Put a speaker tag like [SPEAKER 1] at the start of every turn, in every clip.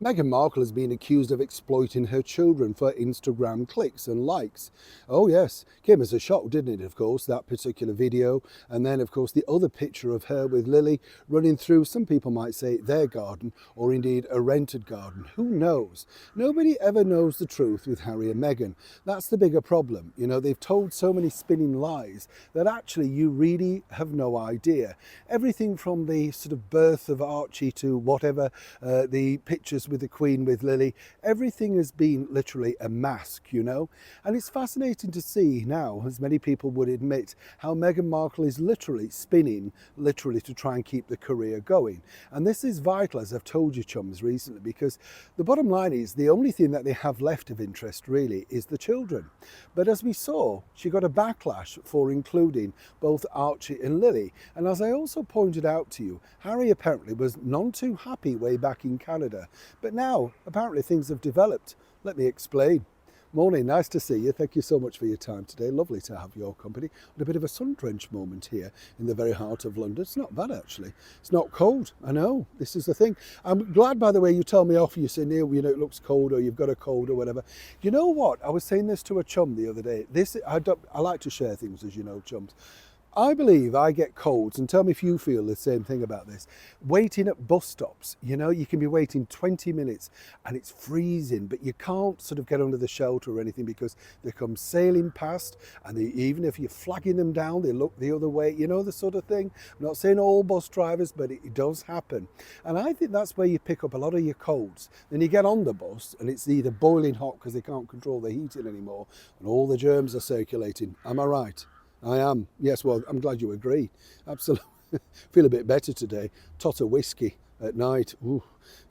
[SPEAKER 1] Meghan Markle has been accused of exploiting her children for Instagram clicks and likes. Oh yes, came as a shock, didn't it, of course, that particular video. And then, of course, the other picture of her with Lily running through, some people might say, their garden, or indeed a rented garden. Who knows? Nobody ever knows the truth with Harry and Meghan. That's the bigger problem. You know, they've told so many spinning lies that actually you really have no idea. Everything from the sort of birth of Archie to whatever, the pictures with the Queen, with Lily, everything has been literally a mask, you know. And it's fascinating to see now, as many people would admit, how Meghan Markle is literally spinning, literally to try and keep the career going. And this is vital, as I've told you, chums, recently, because the bottom line is the only thing that they have left of interest really is the children. But as we saw, she got a backlash for including both Archie and Lily. And as I also pointed out to you, Harry apparently was none too happy way back in Canada. But now, apparently things have developed. Let me explain. Morning, nice to see you. Thank you so much for your time today. Lovely to have your company. And a bit of a sun-drenched moment here in the very heart of London. It's not bad, actually. It's not cold. I know, this is the thing. I'm glad, by the way, you tell me off. You say, Neil, you know, it looks cold, or you've got a cold or whatever. You know what? I was saying this to a chum the other day. I like to share things, as you know, chums. I believe I get colds, and tell me if you feel the same thing about this. Waiting at bus stops, you know, you can be waiting 20 minutes and it's freezing, but you can't sort of get under the shelter or anything because they come sailing past, and even if you're flagging them down, they look the other way, you know, the sort of thing. I'm not saying all bus drivers, but it does happen. And I think that's where you pick up a lot of your colds. Then you get on the bus and it's either boiling hot because they can't control the heating anymore and all the germs are circulating. Am I right? I am. Yes, well, I'm glad you agree. Absolutely. Feel a bit better today. Tot of whiskey at night. Ooh,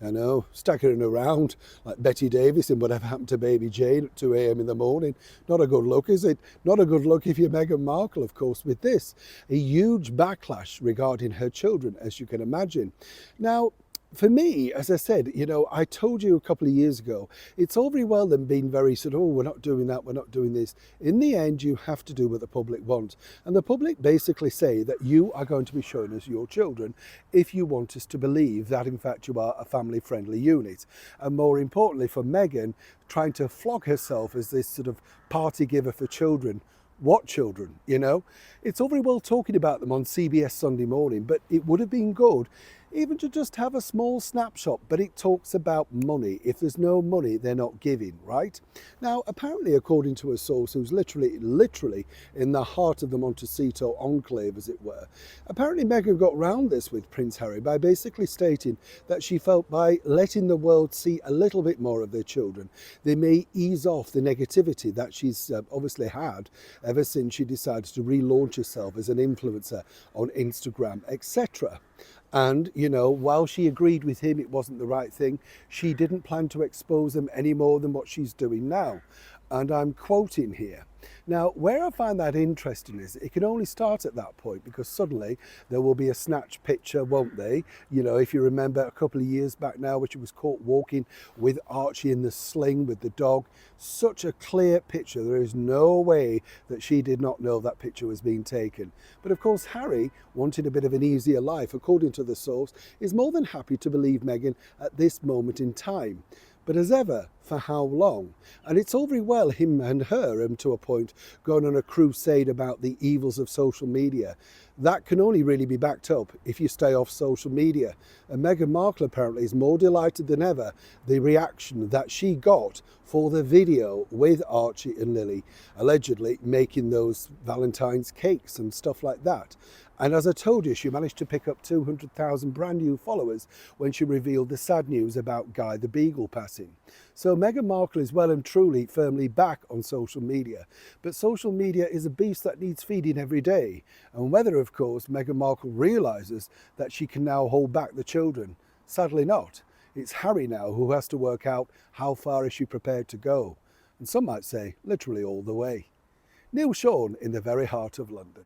[SPEAKER 1] I know. Staggering around like Betty Davis in Whatever Happened to Baby Jane at 2 a.m. in the morning. Not a good look, is it? Not a good look if you're Meghan Markle, of course, with this. A huge backlash regarding her children, as you can imagine. Now, for me, as I said, you know, I told you a couple of years ago, it's all very well them being very sort of, oh, we're not doing that, we're not doing this. In the end, you have to do what the public want. And the public basically say that you are going to be showing us your children if you want us to believe that, in fact, you are a family-friendly unit. And more importantly, for Meghan, trying to flog herself as this sort of party giver for children. What children, you know? It's all very well talking about them on CBS Sunday Morning, but it would have been good even to just have a small snapshot. But it talks about money. If there's no money, they're not giving, right? Now, apparently, according to a source who's literally in the heart of the Montecito enclave, as it were, apparently Meghan got round this with Prince Harry by basically stating that she felt by letting the world see a little bit more of their children, they may ease off the negativity that she's obviously had ever since she decided to relaunch herself as an influencer on Instagram, etc. And, you know, while she agreed with him it wasn't the right thing, she didn't plan to expose them any more than what she's doing now. And I'm quoting here. Now, where I find that interesting is it can only start at that point, because suddenly there will be a snatch picture, won't they? You know, if you remember a couple of years back now, when she was caught walking with Archie in the sling with the dog, such a clear picture. There is no way that she did not know that picture was being taken. But of course, Harry, wanting a bit of an easier life, according to the source, is more than happy to believe Meghan at this moment in time. But as ever, for how long? And it's all very well him and her, to a point, going on a crusade about the evils of social media. That can only really be backed up if you stay off social media. And Meghan Markle apparently is more delighted than ever the reaction that she got for the video with Archie and Lily, allegedly making those Valentine's cakes and stuff like that. And as I told you, she managed to pick up 200,000 brand new followers when she revealed the sad news about Guy the Beagle passing. So Meghan Markle is well and truly firmly back on social media. But social media is a beast that needs feeding every day. And whether, of course, Meghan Markle realises that she can now hold back the children, sadly not. It's Harry now who has to work out how far is she prepared to go. And some might say literally all the way. Neil Sean in the very heart of London.